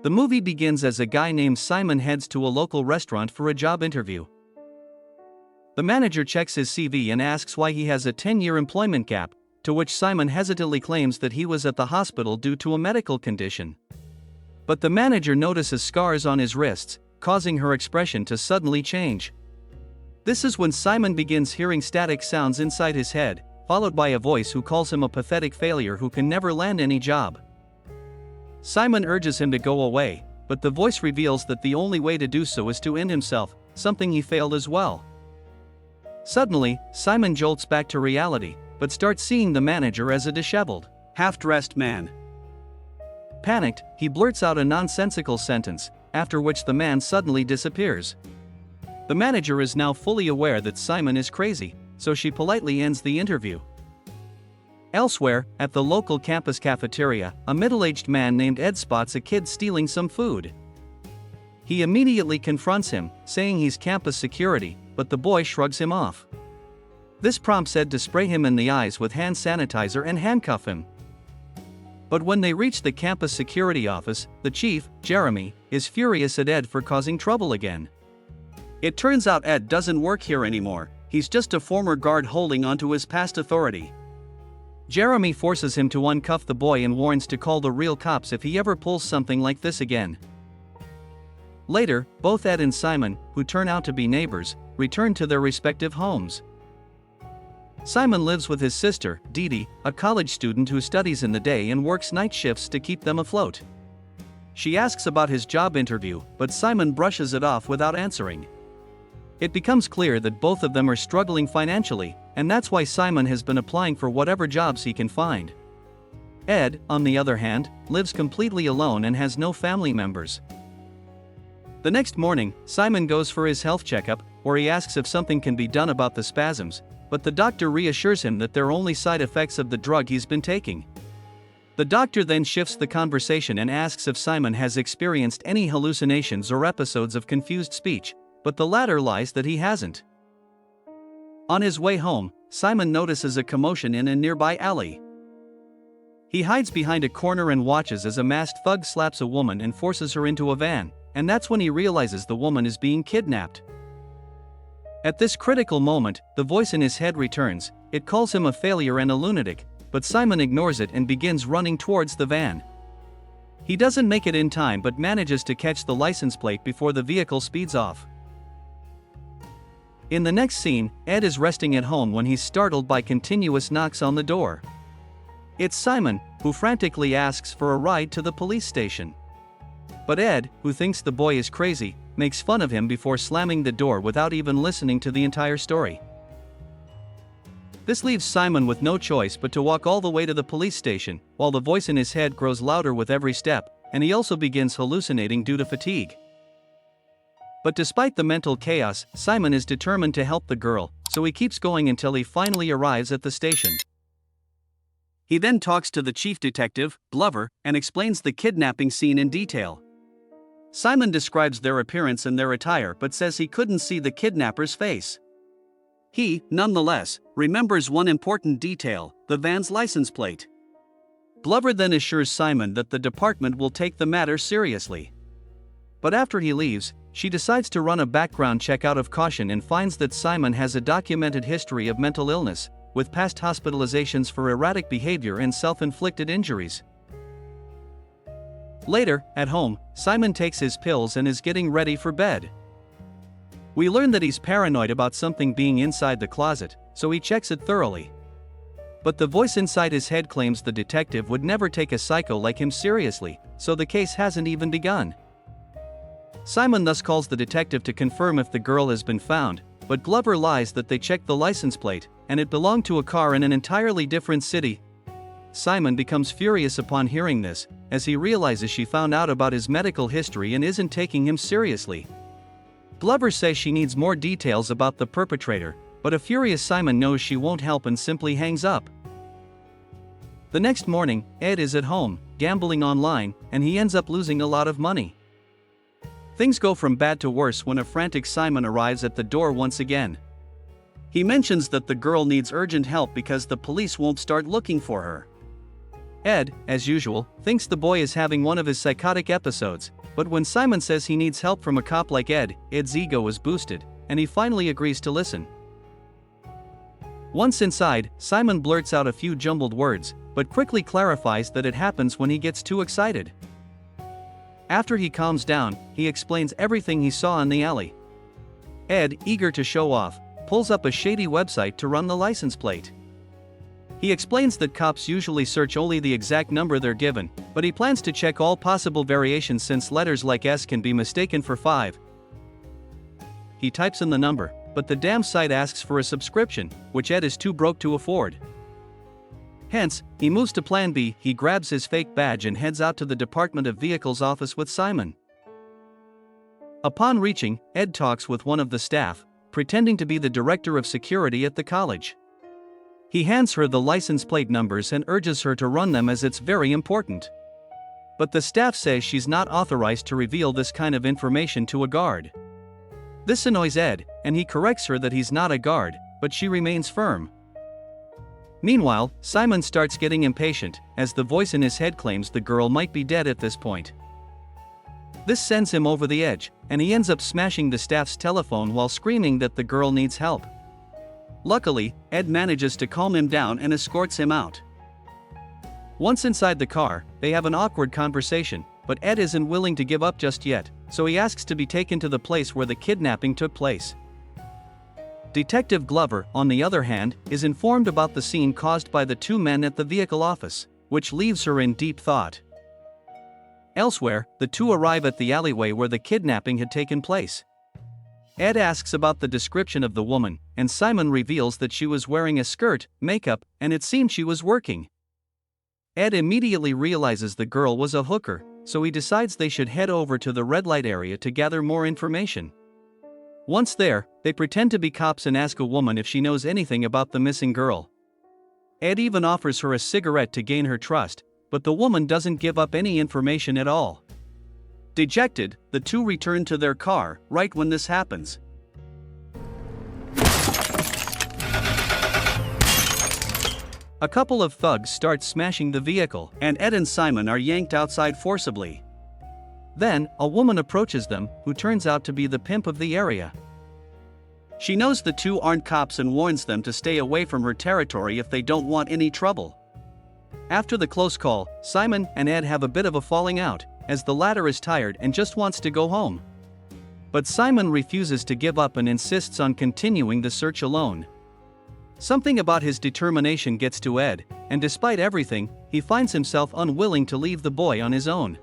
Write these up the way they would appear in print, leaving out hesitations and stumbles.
The movie begins as a guy named Simon heads to a local restaurant for a job interview. The manager checks his CV and asks why he has a 10-year employment gap, to which Simon hesitantly claims that he was at the hospital due to a medical condition. But the manager notices scars on his wrists, causing her expression to suddenly change. This is when Simon begins hearing static sounds inside his head, followed by a voice who calls him a pathetic failure who can never land any job. Simon urges him to go away, but the voice reveals that the only way to do so is to end himself, something he failed as well. Suddenly, Simon jolts back to reality, but starts seeing the manager as a disheveled, half-dressed man. Panicked, he blurts out a nonsensical sentence, after which the man suddenly disappears. The manager is now fully aware that Simon is crazy, so she politely ends the interview. Elsewhere, at the local campus cafeteria, a middle-aged man named Ed spots a kid stealing some food. He immediately confronts him, saying he's campus security, but the boy shrugs him off. This prompts Ed to spray him in the eyes with hand sanitizer and handcuff him. But when they reach the campus security office, the chief, Jeremy, is furious at Ed for causing trouble again. It turns out Ed doesn't work here anymore, he's just a former guard holding onto his past authority. Jeremy forces him to uncuff the boy and warns to call the real cops if he ever pulls something like this again. Later, both Ed and Simon, who turn out to be neighbors, return to their respective homes. Simon lives with his sister, Dee Dee, a college student who studies in the day and works night shifts to keep them afloat. She asks about his job interview, but Simon brushes it off without answering. It becomes clear that both of them are struggling financially, and that's why Simon has been applying for whatever jobs he can find. Ed, on the other hand, lives completely alone and has no family members. The next morning, Simon goes for his health checkup, where he asks if something can be done about the spasms, but the doctor reassures him that they're only side effects of the drug he's been taking. The doctor then shifts the conversation and asks if Simon has experienced any hallucinations or episodes of confused speech, but the latter lies that he hasn't. On his way home, Simon notices a commotion in a nearby alley. He hides behind a corner and watches as a masked thug slaps a woman and forces her into a van, and that's when he realizes the woman is being kidnapped. At this critical moment, the voice in his head returns. It calls him a failure and a lunatic, but Simon ignores it and begins running towards the van. He doesn't make it in time but manages to catch the license plate before the vehicle speeds off. In the next scene, Ed is resting at home when he's startled by continuous knocks on the door. It's Simon, who frantically asks for a ride to the police station. But Ed, who thinks the boy is crazy, makes fun of him before slamming the door without even listening to the entire story. This leaves Simon with no choice but to walk all the way to the police station, while the voice in his head grows louder with every step, and he also begins hallucinating due to fatigue. But despite the mental chaos, Simon is determined to help the girl, so he keeps going until he finally arrives at the station. He then talks to the chief detective, Glover, and explains the kidnapping scene in detail. Simon describes their appearance and their attire but says he couldn't see the kidnapper's face. He, nonetheless, remembers one important detail: the van's license plate. Glover then assures Simon that the department will take the matter seriously. But after he leaves, she decides to run a background check out of caution and finds that Simon has a documented history of mental illness, with past hospitalizations for erratic behavior and self-inflicted injuries. Later, at home, Simon takes his pills and is getting ready for bed. We learn that he's paranoid about something being inside the closet, so he checks it thoroughly. But the voice inside his head claims the detective would never take a psycho like him seriously, so the case hasn't even begun. Simon thus calls the detective to confirm if the girl has been found, but Glover lies that they checked the license plate, and it belonged to a car in an entirely different city. Simon becomes furious upon hearing this, as he realizes she found out about his medical history and isn't taking him seriously. Glover says she needs more details about the perpetrator, but a furious Simon knows she won't help and simply hangs up. The next morning, Ed is at home, gambling online, and he ends up losing a lot of money. Things go from bad to worse when a frantic Simon arrives at the door once again. He mentions that the girl needs urgent help because the police won't start looking for her. Ed, as usual, thinks the boy is having one of his psychotic episodes, but when Simon says he needs help from a cop like Ed, Ed's ego is boosted, and he finally agrees to listen. Once inside, Simon blurts out a few jumbled words, but quickly clarifies that it happens when he gets too excited. After he calms down, he explains everything he saw in the alley. Ed, eager to show off, pulls up a shady website to run the license plate. He explains that cops usually search only the exact number they're given, but he plans to check all possible variations since letters like S can be mistaken for 5. He types in the number, but the damn site asks for a subscription, which Ed is too broke to afford. Hence, he moves to plan B. He grabs his fake badge and heads out to the Department of Vehicles office with Simon. Upon reaching, Ed talks with one of the staff, pretending to be the director of security at the college. He hands her the license plate numbers and urges her to run them as it's very important. But the staff says she's not authorized to reveal this kind of information to a guard. This annoys Ed, and he corrects her that he's not a guard, but she remains firm. Meanwhile, Simon starts getting impatient, as the voice in his head claims the girl might be dead at this point. This sends him over the edge, and he ends up smashing the staff's telephone while screaming that the girl needs help. Luckily, Ed manages to calm him down and escorts him out. Once inside the car, they have an awkward conversation, but Ed isn't willing to give up just yet, so he asks to be taken to the place where the kidnapping took place. Detective Glover, on the other hand, is informed about the scene caused by the two men at the vehicle office, which leaves her in deep thought. Elsewhere, the two arrive at the alleyway where the kidnapping had taken place. Ed asks about the description of the woman, and Simon reveals that she was wearing a skirt, makeup, and it seemed she was working. Ed immediately realizes the girl was a hooker, so he decides they should head over to the red light area to gather more information. Once there, they pretend to be cops and ask a woman if she knows anything about the missing girl. Ed even offers her a cigarette to gain her trust, but the woman doesn't give up any information at all. Dejected, the two return to their car right when this happens. A couple of thugs start smashing the vehicle, and Ed and Simon are yanked outside forcibly. Then, a woman approaches them, who turns out to be the pimp of the area. She knows the two aren't cops and warns them to stay away from her territory if they don't want any trouble. After the close call, Simon and Ed have a bit of a falling out, as the latter is tired and just wants to go home. But Simon refuses to give up and insists on continuing the search alone. Something about his determination gets to Ed, and despite everything, he finds himself unwilling to leave the boy on his own.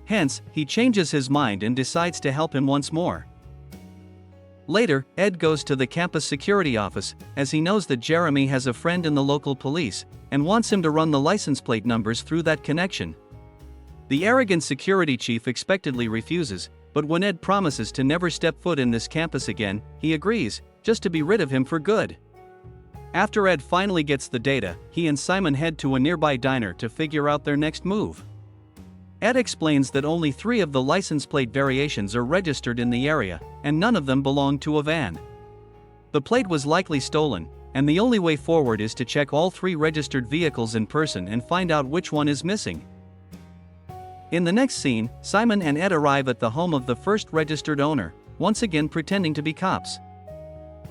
Hence, he changes his mind and decides to help him once more. Later, Ed goes to the campus security office, as he knows that Jeremy has a friend in the local police, and wants him to run the license plate numbers through that connection. The arrogant security chief expectedly refuses, but when Ed promises to never step foot in this campus again, he agrees, just to be rid of him for good. After Ed finally gets the data, he and Simon head to a nearby diner to figure out their next move. Ed explains that only 3 of the license plate variations are registered in the area, and none of them belong to a van. The plate was likely stolen, and the only way forward is to check all 3 registered vehicles in person and find out which one is missing. In the next scene, Simon and Ed arrive at the home of the first registered owner, once again pretending to be cops.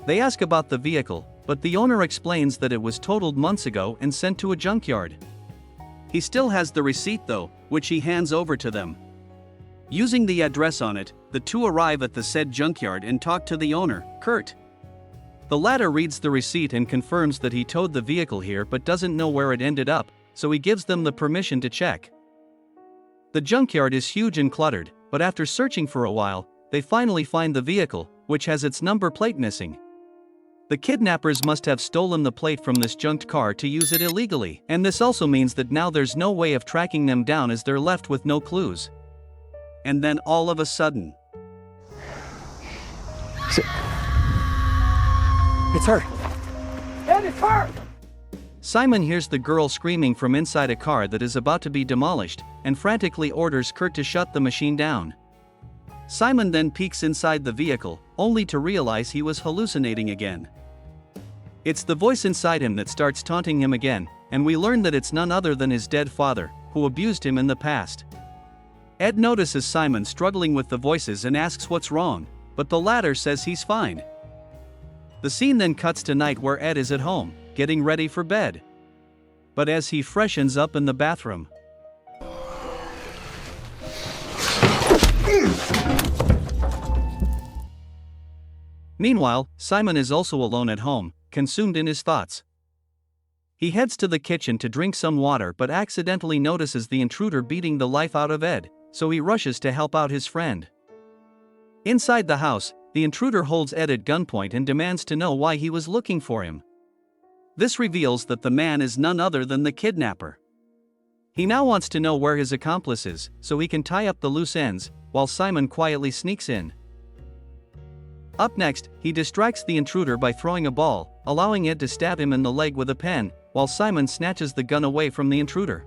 They ask about the vehicle, but the owner explains that it was totaled months ago and sent to a junkyard. He still has the receipt though, which he hands over to them. Using the address on it, the two arrive at the said junkyard and talk to the owner, Kurt. The latter reads the receipt and confirms that he towed the vehicle here but doesn't know where it ended up, so he gives them the permission to check. The junkyard is huge and cluttered, but after searching for a while, they finally find the vehicle, which has its number plate missing. The kidnappers must have stolen the plate from this junked car to use it illegally, and this also means that now there's no way of tracking them down as they're left with no clues. And then all of a sudden... It's her! Ed, it's her! Simon hears the girl screaming from inside a car that is about to be demolished, and frantically orders Kurt to shut the machine down. Simon then peeks inside the vehicle, only to realize he was hallucinating again. It's the voice inside him that starts taunting him again, and we learn that it's none other than his dead father, who abused him in the past. Ed notices Simon struggling with the voices and asks what's wrong, but the latter says he's fine. The scene then cuts to night where Ed is at home, getting ready for bed. But as he freshens up in the bathroom, meanwhile, Simon is also alone at home, consumed in his thoughts. He heads to the kitchen to drink some water but accidentally notices the intruder beating the life out of Ed, so he rushes to help out his friend. Inside the house, the intruder holds Ed at gunpoint and demands to know why he was looking for him. This reveals that the man is none other than the kidnapper. He now wants to know where his accomplice is, so he can tie up the loose ends, while Simon quietly sneaks in. Up next, he distracts the intruder by throwing a ball, allowing Ed to stab him in the leg with a pen, while Simon snatches the gun away from the intruder.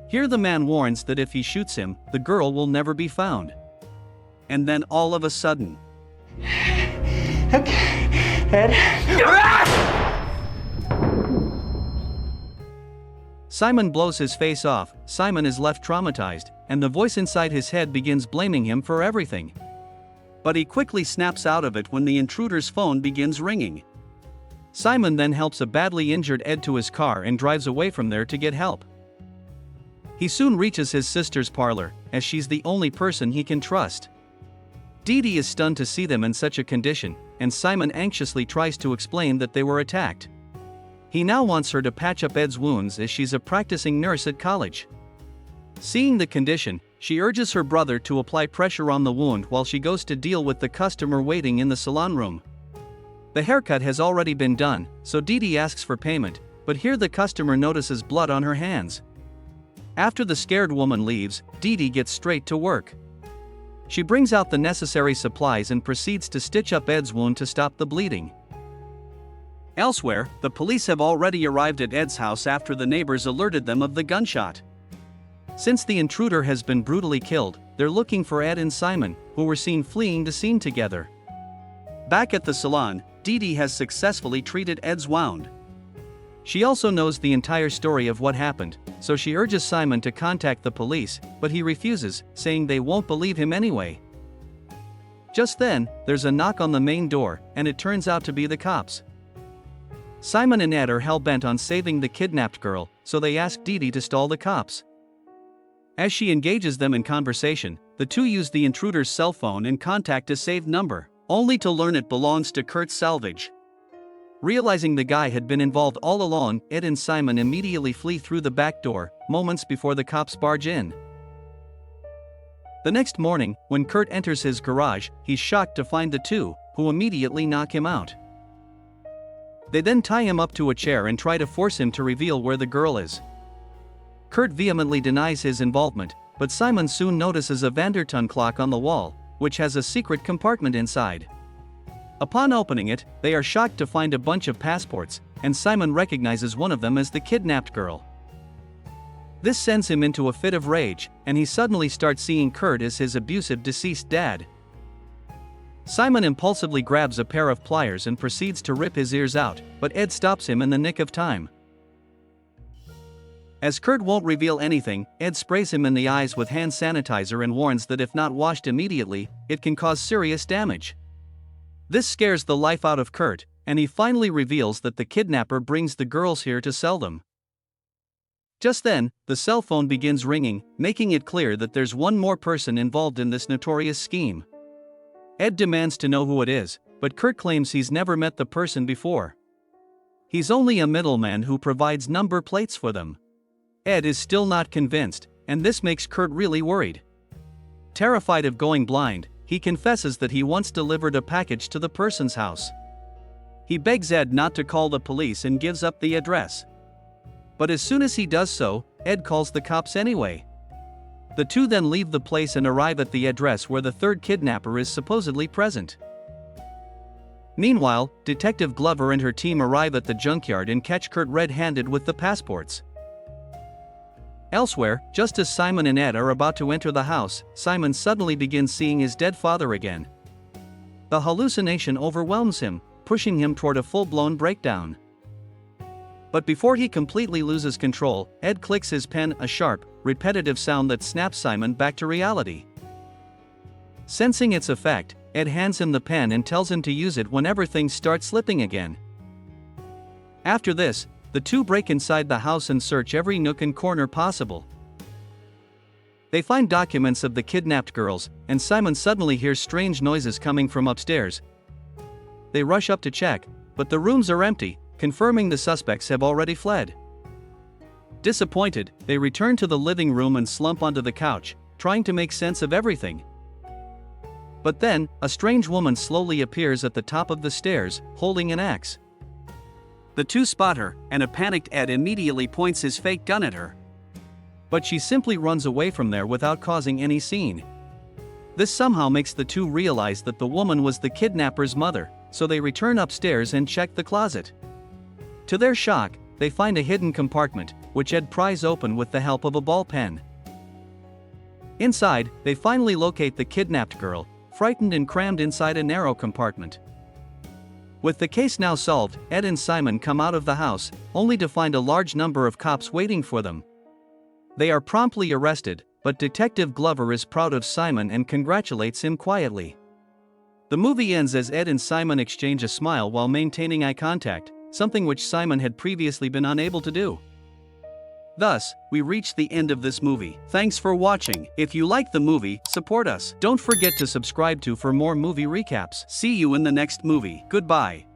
Here the man warns that if he shoots him, the girl will never be found. And then all of a sudden, Okay, Ed. Simon blows his face off. Simon is left traumatized, and the voice inside his head begins blaming him for everything. But he quickly snaps out of it when the intruder's phone begins ringing. Simon then helps a badly injured Ed to his car and drives away from there to get help. He soon reaches his sister's parlor, as she's the only person he can trust. Dee Dee is stunned to see them in such a condition, and Simon anxiously tries to explain that they were attacked. He now wants her to patch up Ed's wounds as she's a practicing nurse at college. Seeing the condition, she urges her brother to apply pressure on the wound while she goes to deal with the customer waiting in the salon room. The haircut has already been done, so Dee Dee asks for payment, but here the customer notices blood on her hands. After the scared woman leaves, Dee Dee gets straight to work. She brings out the necessary supplies and proceeds to stitch up Ed's wound to stop the bleeding. Elsewhere, the police have already arrived at Ed's house after the neighbors alerted them of the gunshot. Since the intruder has been brutally killed, they're looking for Ed and Simon, who were seen fleeing the scene together. Back at the salon, Dee Dee has successfully treated Ed's wound. She also knows the entire story of what happened, so she urges Simon to contact the police, but he refuses, saying they won't believe him anyway. Just then, there's a knock on the main door, and it turns out to be the cops. Simon and Ed are hell-bent on saving the kidnapped girl, so they ask Dee Dee to stall the cops. As she engages them in conversation, the two use the intruder's cell phone and contact a saved number, only to learn it belongs to Kurt Salvage. Realizing the guy had been involved all along, Ed and Simon immediately flee through the back door, moments before the cops barge in. The next morning, when Kurt enters his garage, he's shocked to find the two, who immediately knock him out. They then tie him up to a chair and try to force him to reveal where the girl is. Kurt vehemently denies his involvement, but Simon soon notices a Vanderton clock on the wall, which has a secret compartment inside. Upon opening it, they are shocked to find a bunch of passports, and Simon recognizes one of them as the kidnapped girl. This sends him into a fit of rage, and he suddenly starts seeing Kurt as his abusive deceased dad. Simon impulsively grabs a pair of pliers and proceeds to rip his ears out, but Ed stops him in the nick of time. As Kurt won't reveal anything, Ed sprays him in the eyes with hand sanitizer and warns that if not washed immediately, it can cause serious damage. This scares the life out of Kurt, and he finally reveals that the kidnapper brings the girls here to sell them. Just then, the cell phone begins ringing, making it clear that there's one more person involved in this notorious scheme. Ed demands to know who it is, but Kurt claims he's never met the person before. He's only a middleman who provides number plates for them. Ed is still not convinced, and this makes Kurt really worried. Terrified of going blind, he confesses that he once delivered a package to the person's house. He begs Ed not to call the police and gives up the address. But as soon as he does so, Ed calls the cops anyway. The two then leave the place and arrive at the address where the third kidnapper is supposedly present. Meanwhile, Detective Glover and her team arrive at the junkyard and catch Kurt red-handed with the passports. Elsewhere, just as Simon and Ed are about to enter the house, Simon suddenly begins seeing his dead father again. The hallucination overwhelms him, pushing him toward a full-blown breakdown. But before he completely loses control, Ed clicks his pen, a sharp, repetitive sound that snaps Simon back to reality. Sensing its effect, Ed hands him the pen and tells him to use it whenever things start slipping again. After this, the two break inside the house and search every nook and corner possible. They find documents of the kidnapped girls, and Simon suddenly hears strange noises coming from upstairs. They rush up to check, but the rooms are empty, confirming the suspects have already fled. Disappointed, they return to the living room and slump onto the couch, trying to make sense of everything. But then, a strange woman slowly appears at the top of the stairs, holding an axe. The two spot her, and a panicked Ed immediately points his fake gun at her. But she simply runs away from there without causing any scene. This somehow makes the two realize that the woman was the kidnapper's mother, so they return upstairs and check the closet. To their shock, they find a hidden compartment, which Ed pries open with the help of a ball pen. Inside, they finally locate the kidnapped girl, frightened and crammed inside a narrow compartment. With the case now solved, Ed and Simon come out of the house, only to find a large number of cops waiting for them. They are promptly arrested, but Detective Glover is proud of Simon and congratulates him quietly. The movie ends as Ed and Simon exchange a smile while maintaining eye contact, something which Simon had previously been unable to do. Thus, we reach the end of this movie. Thanks for watching. If you like the movie, support us. Don't forget to subscribe for more movie recaps. See you in the next movie. Goodbye.